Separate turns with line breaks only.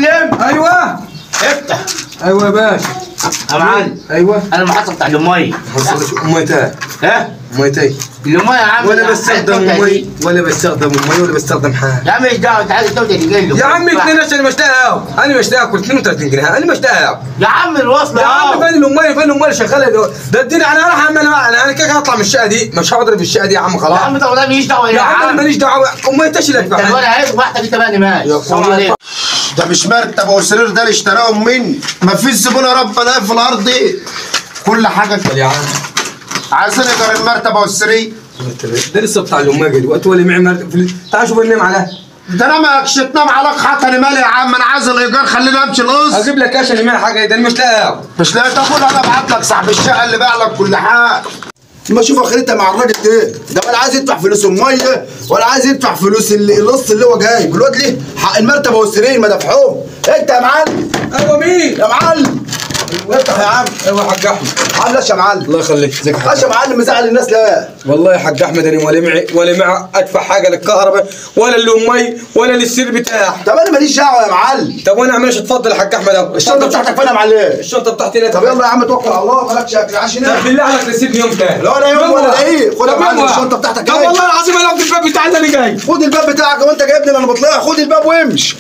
معلم.
ايوه
افتح.
ايوه يا باشا.
يا معلم.
ايوه
انا المحطه بتاع الميه.
ميتها
ها؟
ميتها
الميه يا عم.
ولا بستخدم مي ولا بستخدم حاجه.
يا عم مش دعوه، انت عايز التوته اللي جاي له.
يا عم 2 انا مشتاق انا مشتاق كل 32 جنيه انا مشتاق
يا عم الوصل
يا عم فين الاميه فين الاميه شغاله ده الدنيا انا راح انا كده هطلع من الشقه دي مش هقدر في الشقه دي يا عم خلاص.
يا عم ده والله ماليش دعوه
يا عم ماليش دعوه اميه تشيل
انت ولا عايز واحده انت بقى ماشي.
ده مش مرتب والسرير ده اللي اشتراهم مني. مفيش زبون يا رب الاقي في الارض ايه؟ كل حاجه كده
يا عم
عايزين ايجار المرتبه والسرير.
ده لسه بتاع الاميه دلوقتي ولا معي مرتب تعال شوف ننام عليها.
ده انا مالكش تنام عليك حتى انا مالي يا عم. انا عايز الايجار خليني امشي القص.
اجيب لك كاش اللي معي حاجه ده انا مش لاقي.
مش لاقي تاخد انا ابعت لك صاحب الشقه اللي باع لك كل حاجه.
ما اشوف اخرتها مع الراجل ده ولا عايز يدفع فلوس الميه ولا عايز يدفع فلوس القص اللي هو جايب. الواد ليه حق المرتبه والسرير ما دفعوهم. انت يا معلم.
ايوه مين
يا معلم افتح يا عم.
ايوه يا حاج احمد.
عامل يا معلم.
الله يخليك ازيك
يا معلم مزعل الناس لا
والله يا حاج احمد انا ولا معي ادفع حاجه للكهرباء ولا للامي ولا للسير بتاعي.
طب انا ماليش دعوه يا معلم.
طب وانا اعملش اتفضل يا حاج احمد اهو.
الشنطه بتاعتك فين يا معلم؟
الشنطه بتاعتي لا.
طب يلا يا عم توكل على الله مالكش اكل عشان
طب بالله عليك نسيبني يوم تاني.
لا ولا يوم ولا ايه. خد يا معلم الشنطه بتاعتك.
طب والله العظيم انا في الباب بتاعنا اللي جاي.
خد الباب بتاعك وانت جايبني انا بطلع. خد الباب وامشي.